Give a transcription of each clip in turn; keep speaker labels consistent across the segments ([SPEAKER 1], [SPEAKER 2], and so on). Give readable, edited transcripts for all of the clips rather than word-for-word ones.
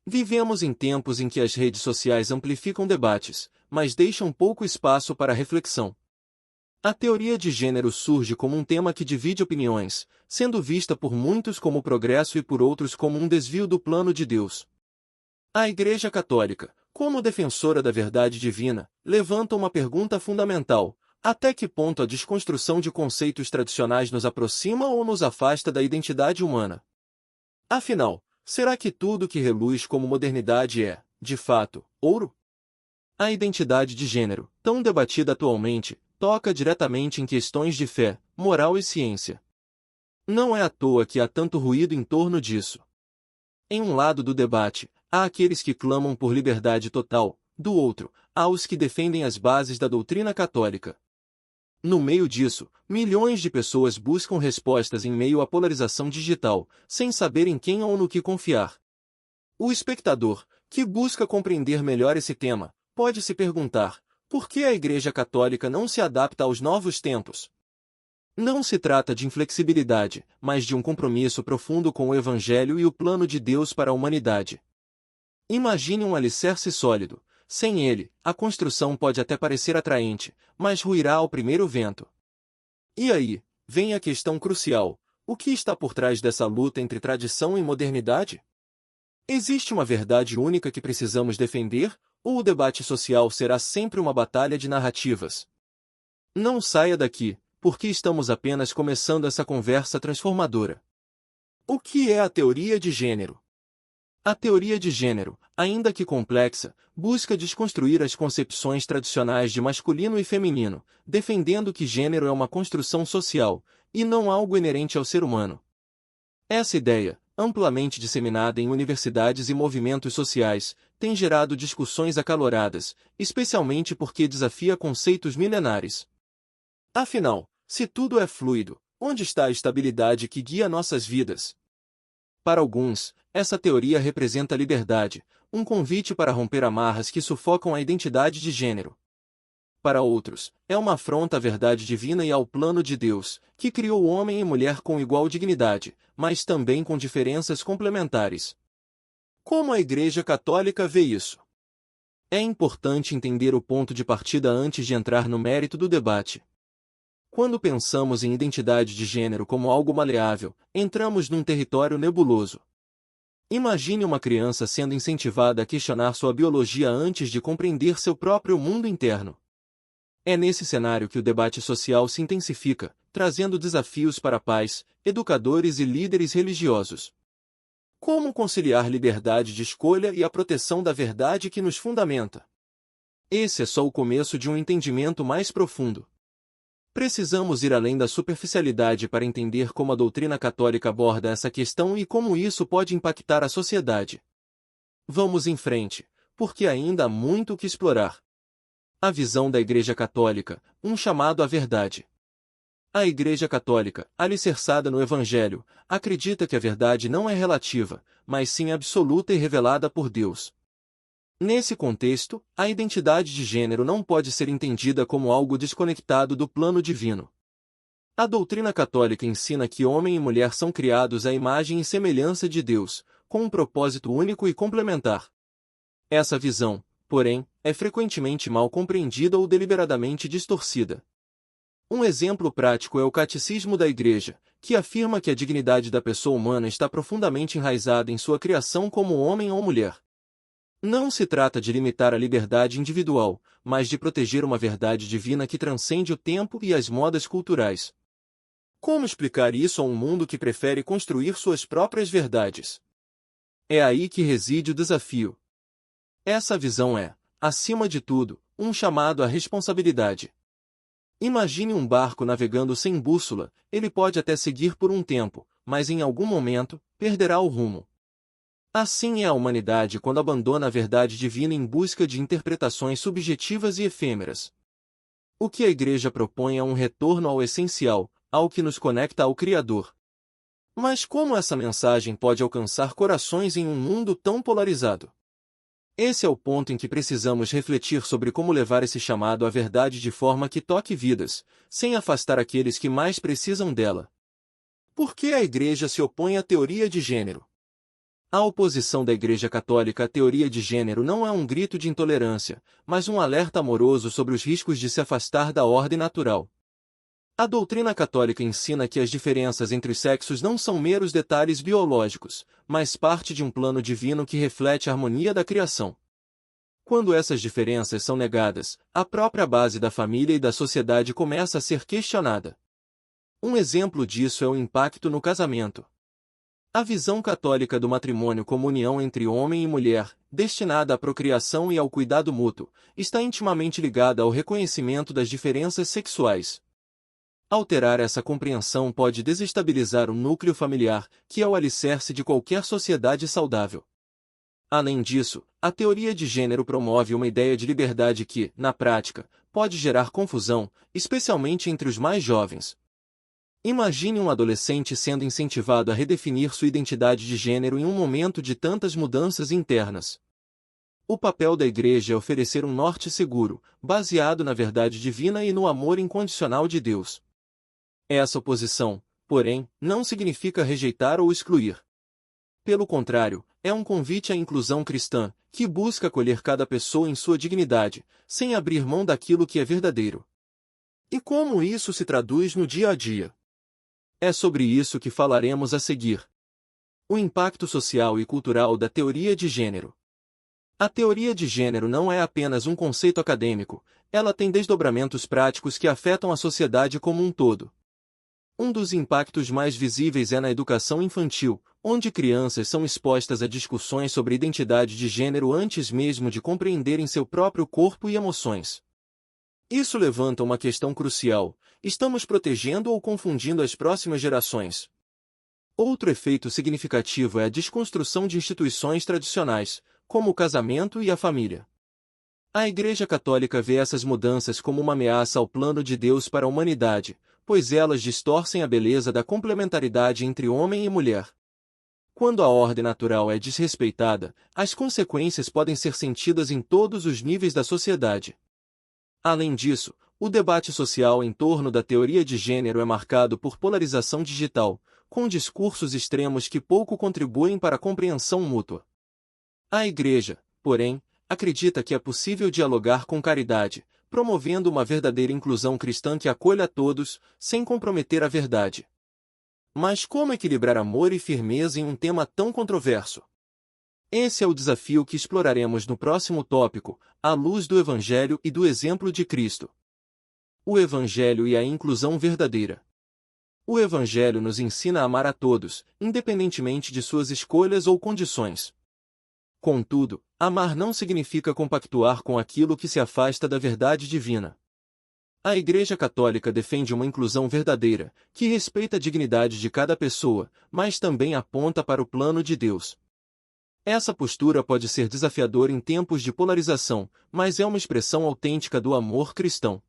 [SPEAKER 1] Vivemos em tempos em que as redes sociais amplificam debates, mas deixam pouco espaço para reflexão. A teoria de gênero surge como um tema que divide opiniões, sendo vista por muitos como progresso e por outros como um desvio do plano de Deus. A Igreja Católica, como defensora da verdade divina, levanta uma pergunta fundamental: até que ponto a desconstrução de conceitos tradicionais nos aproxima ou nos afasta da identidade humana? Afinal, será que tudo que reluz como modernidade é, de fato, ouro? A identidade de gênero, tão debatida atualmente, toca diretamente em questões de fé, moral e ciência. Não é à toa que há tanto ruído em torno disso. Em um lado do debate, há aqueles que clamam por liberdade total, do outro, há os que defendem as bases da doutrina católica. No meio disso, milhões de pessoas buscam respostas em meio à polarização digital, sem saber em quem ou no que confiar. O espectador, que busca compreender melhor esse tema, pode se perguntar: por que a Igreja Católica não se adapta aos novos tempos? Não se trata de inflexibilidade, mas de um compromisso profundo com o Evangelho e o plano de Deus para a humanidade. Imagine um alicerce sólido. Sem ele, a construção pode até parecer atraente, mas ruirá ao primeiro vento. E aí, vem a questão crucial: o que está por trás dessa luta entre tradição e modernidade? Existe uma verdade única que precisamos defender, ou o debate social será sempre uma batalha de narrativas? Não saia daqui, porque estamos apenas começando essa conversa transformadora. O que é a teoria de gênero? A teoria de gênero, ainda que complexa, busca desconstruir as concepções tradicionais de masculino e feminino, defendendo que gênero é uma construção social, e não algo inerente ao ser humano. Essa ideia, amplamente disseminada em universidades e movimentos sociais, tem gerado discussões acaloradas, especialmente porque desafia conceitos milenares. Afinal, se tudo é fluido, onde está a estabilidade que guia nossas vidas? Para alguns, essa teoria representa a liberdade, um convite para romper amarras que sufocam a identidade de gênero. Para outros, é uma afronta à verdade divina e ao plano de Deus, que criou homem e mulher com igual dignidade, mas também com diferenças complementares. Como a Igreja Católica vê isso? É importante entender o ponto de partida antes de entrar no mérito do debate. Quando pensamos em identidade de gênero como algo maleável, entramos num território nebuloso. Imagine uma criança sendo incentivada a questionar sua biologia antes de compreender seu próprio mundo interno. É nesse cenário que o debate social se intensifica, trazendo desafios para pais, educadores e líderes religiosos. Como conciliar liberdade de escolha e a proteção da verdade que nos fundamenta? Esse é só o começo de um entendimento mais profundo. Precisamos ir além da superficialidade para entender como a doutrina católica aborda essa questão e como isso pode impactar a sociedade. Vamos em frente, porque ainda há muito o que explorar. A visão da Igreja Católica, um chamado à verdade. A Igreja Católica, alicerçada no Evangelho, acredita que a verdade não é relativa, mas sim absoluta e revelada por Deus. Nesse contexto, a identidade de gênero não pode ser entendida como algo desconectado do plano divino. A doutrina católica ensina que homem e mulher são criados à imagem e semelhança de Deus, com um propósito único e complementar. Essa visão, porém, é frequentemente mal compreendida ou deliberadamente distorcida. Um exemplo prático é o Catecismo da Igreja, que afirma que a dignidade da pessoa humana está profundamente enraizada em sua criação como homem ou mulher. Não se trata de limitar a liberdade individual, mas de proteger uma verdade divina que transcende o tempo e as modas culturais. Como explicar isso a um mundo que prefere construir suas próprias verdades? É aí que reside o desafio. Essa visão é, acima de tudo, um chamado à responsabilidade. Imagine um barco navegando sem bússola, ele pode até seguir por um tempo, mas em algum momento, perderá o rumo. Assim é a humanidade quando abandona a verdade divina em busca de interpretações subjetivas e efêmeras. O que a Igreja propõe é um retorno ao essencial, ao que nos conecta ao Criador. Mas como essa mensagem pode alcançar corações em um mundo tão polarizado? Esse é o ponto em que precisamos refletir sobre como levar esse chamado à verdade de forma que toque vidas, sem afastar aqueles que mais precisam dela. Por que a Igreja se opõe à teoria de gênero? A oposição da Igreja Católica à teoria de gênero não é um grito de intolerância, mas um alerta amoroso sobre os riscos de se afastar da ordem natural. A doutrina católica ensina que as diferenças entre os sexos não são meros detalhes biológicos, mas parte de um plano divino que reflete a harmonia da criação. Quando essas diferenças são negadas, a própria base da família e da sociedade começa a ser questionada. Um exemplo disso é o impacto no casamento. A visão católica do matrimônio como união entre homem e mulher, destinada à procriação e ao cuidado mútuo, está intimamente ligada ao reconhecimento das diferenças sexuais. Alterar essa compreensão pode desestabilizar o núcleo familiar, que é o alicerce de qualquer sociedade saudável. Além disso, a teoria de gênero promove uma ideia de liberdade que, na prática, pode gerar confusão, especialmente entre os mais jovens. Imagine um adolescente sendo incentivado a redefinir sua identidade de gênero em um momento de tantas mudanças internas. O papel da Igreja é oferecer um norte seguro, baseado na verdade divina e no amor incondicional de Deus. Essa oposição, porém, não significa rejeitar ou excluir. Pelo contrário, é um convite à inclusão cristã, que busca acolher cada pessoa em sua dignidade, sem abrir mão daquilo que é verdadeiro. E como isso se traduz no dia a dia? É sobre isso que falaremos a seguir. O impacto social e cultural da teoria de gênero. A teoria de gênero não é apenas um conceito acadêmico, ela tem desdobramentos práticos que afetam a sociedade como um todo. Um dos impactos mais visíveis é na educação infantil, onde crianças são expostas a discussões sobre identidade de gênero antes mesmo de compreenderem seu próprio corpo e emoções. Isso levanta uma questão crucial: estamos protegendo ou confundindo as próximas gerações? Outro efeito significativo é a desconstrução de instituições tradicionais, como o casamento e a família. A Igreja Católica vê essas mudanças como uma ameaça ao plano de Deus para a humanidade, pois elas distorcem a beleza da complementaridade entre homem e mulher. Quando a ordem natural é desrespeitada, as consequências podem ser sentidas em todos os níveis da sociedade. Além disso, o debate social em torno da teoria de gênero é marcado por polarização digital, com discursos extremos que pouco contribuem para a compreensão mútua. A Igreja, porém, acredita que é possível dialogar com caridade, promovendo uma verdadeira inclusão cristã que acolha a todos, sem comprometer a verdade. Mas como equilibrar amor e firmeza em um tema tão controverso? Esse é o desafio que exploraremos no próximo tópico, à luz do Evangelho e do exemplo de Cristo. O Evangelho e a inclusão verdadeira. O Evangelho nos ensina a amar a todos, independentemente de suas escolhas ou condições. Contudo, amar não significa compactuar com aquilo que se afasta da verdade divina. A Igreja Católica defende uma inclusão verdadeira, que respeita a dignidade de cada pessoa, mas também aponta para o plano de Deus. Essa postura pode ser desafiadora em tempos de polarização, mas é uma expressão autêntica do amor cristão.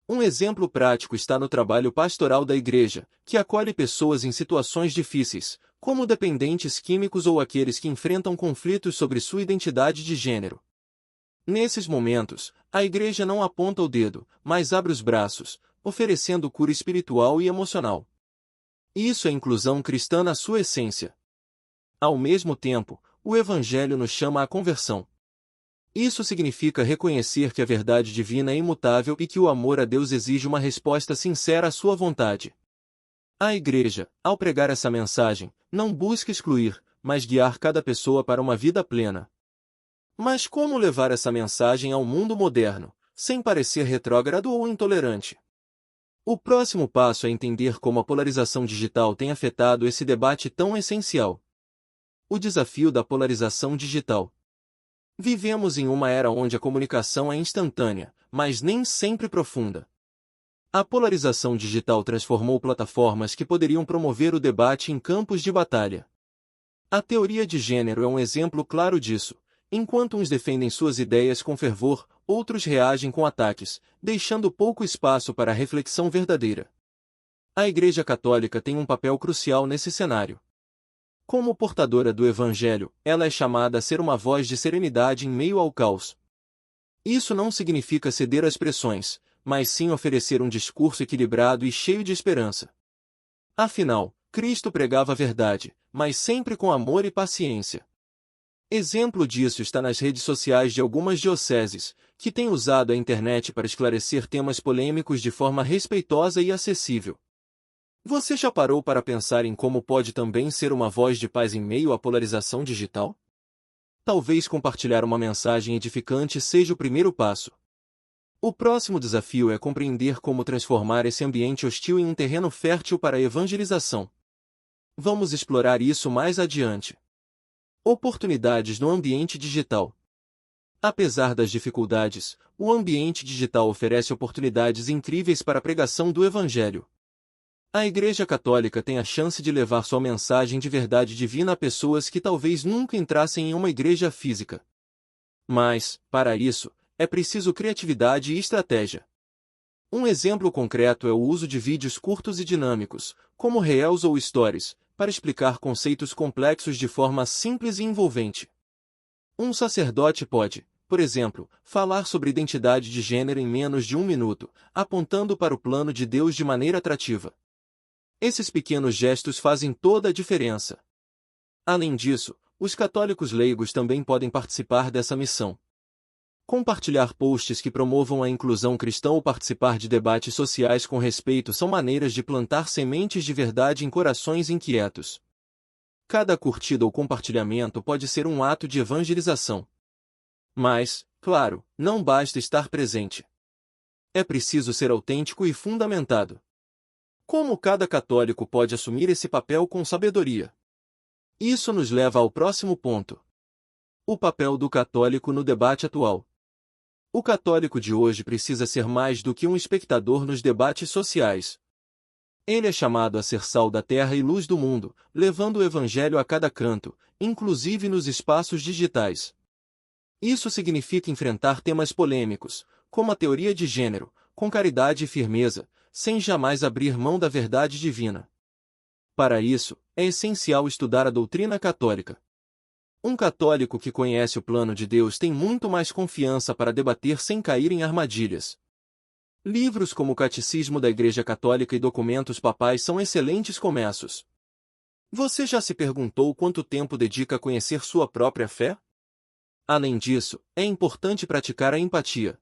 [SPEAKER 1] Um exemplo prático está no trabalho pastoral da Igreja, que acolhe pessoas em situações difíceis, como dependentes químicos ou aqueles que enfrentam conflitos sobre sua identidade de gênero. Nesses momentos, a Igreja não aponta o dedo, mas abre os braços, oferecendo cura espiritual e emocional. Isso é inclusão cristã na sua essência. Ao mesmo tempo, o Evangelho nos chama à conversão. Isso significa reconhecer que a verdade divina é imutável e que o amor a Deus exige uma resposta sincera à sua vontade. A Igreja, ao pregar essa mensagem, não busca excluir, mas guiar cada pessoa para uma vida plena. Mas como levar essa mensagem ao mundo moderno, sem parecer retrógrado ou intolerante? O próximo passo é entender como a polarização digital tem afetado esse debate tão essencial. O desafio da polarização digital. Vivemos em uma era onde a comunicação é instantânea, mas nem sempre profunda. A polarização digital transformou plataformas que poderiam promover o debate em campos de batalha. A teoria de gênero é um exemplo claro disso. Enquanto uns defendem suas ideias com fervor, outros reagem com ataques, deixando pouco espaço para a reflexão verdadeira. A Igreja Católica tem um papel crucial nesse cenário. Como portadora do Evangelho, ela é chamada a ser uma voz de serenidade em meio ao caos. Isso não significa ceder às pressões, mas sim oferecer um discurso equilibrado e cheio de esperança. Afinal, Cristo pregava a verdade, mas sempre com amor e paciência. Exemplo disso está nas redes sociais de algumas dioceses, que têm usado a internet para esclarecer temas polêmicos de forma respeitosa e acessível. Você já parou para pensar em como pode também ser uma voz de paz em meio à polarização digital? Talvez compartilhar uma mensagem edificante seja o primeiro passo. O próximo desafio é compreender como transformar esse ambiente hostil em um terreno fértil para a evangelização. Vamos explorar isso mais adiante. Oportunidades no ambiente digital. Apesar das dificuldades, o ambiente digital oferece oportunidades incríveis para a pregação do Evangelho. A Igreja Católica tem a chance de levar sua mensagem de verdade divina a pessoas que talvez nunca entrassem em uma igreja física. Mas, para isso, é preciso criatividade e estratégia. Um exemplo concreto é o uso de vídeos curtos e dinâmicos, como Reels ou Stories, para explicar conceitos complexos de forma simples e envolvente. Um sacerdote pode, por exemplo, falar sobre identidade de gênero em menos de 1 minuto, apontando para o plano de Deus de maneira atrativa. Esses pequenos gestos fazem toda a diferença. Além disso, os católicos leigos também podem participar dessa missão. Compartilhar posts que promovam a inclusão cristã ou participar de debates sociais com respeito são maneiras de plantar sementes de verdade em corações inquietos. Cada curtida ou compartilhamento pode ser um ato de evangelização. Mas, claro, não basta estar presente. É preciso ser autêntico e fundamentado. Como cada católico pode assumir esse papel com sabedoria? Isso nos leva ao próximo ponto. O papel do católico no debate atual. O católico de hoje precisa ser mais do que um espectador nos debates sociais. Ele é chamado a ser sal da terra e luz do mundo, levando o evangelho a cada canto, inclusive nos espaços digitais. Isso significa enfrentar temas polêmicos, como a teoria de gênero, com caridade e firmeza, sem jamais abrir mão da verdade divina. Para isso, é essencial estudar a doutrina católica. Um católico que conhece o plano de Deus tem muito mais confiança para debater sem cair em armadilhas. Livros como o Catecismo da Igreja Católica e documentos papais são excelentes começos. Você já se perguntou quanto tempo dedica a conhecer sua própria fé? Além disso, é importante praticar a empatia.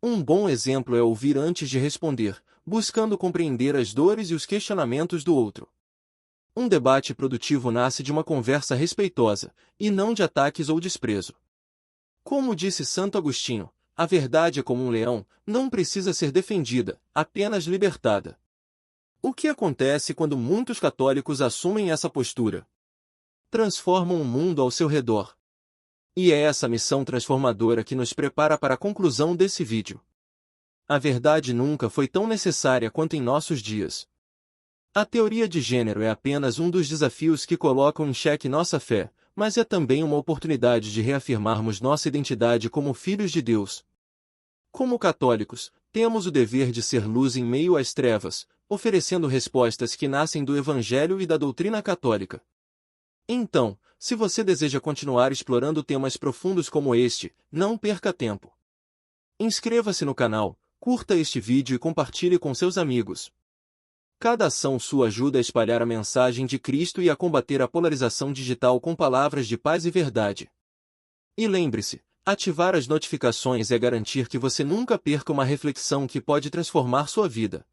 [SPEAKER 1] Um bom exemplo é ouvir antes de responder, buscando compreender as dores e os questionamentos do outro. Um debate produtivo nasce de uma conversa respeitosa, e não de ataques ou desprezo. Como disse Santo Agostinho, a verdade é como um leão, não precisa ser defendida, apenas libertada. O que acontece quando muitos católicos assumem essa postura? Transformam o mundo ao seu redor. E é essa missão transformadora que nos prepara para a conclusão desse vídeo. A verdade nunca foi tão necessária quanto em nossos dias. A teoria de gênero é apenas um dos desafios que colocam em xeque nossa fé, mas é também uma oportunidade de reafirmarmos nossa identidade como filhos de Deus. Como católicos, temos o dever de ser luz em meio às trevas, oferecendo respostas que nascem do Evangelho e da doutrina católica. Então, se você deseja continuar explorando temas profundos como este, não perca tempo. Inscreva-se no canal, curta este vídeo e compartilhe com seus amigos. Cada ação sua ajuda a espalhar a mensagem de Cristo e a combater a polarização digital com palavras de paz e verdade. E lembre-se, ativar as notificações é garantir que você nunca perca uma reflexão que pode transformar sua vida.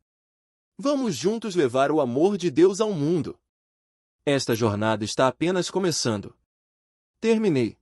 [SPEAKER 1] Vamos juntos levar o amor de Deus ao mundo. Esta jornada está apenas começando. Terminei.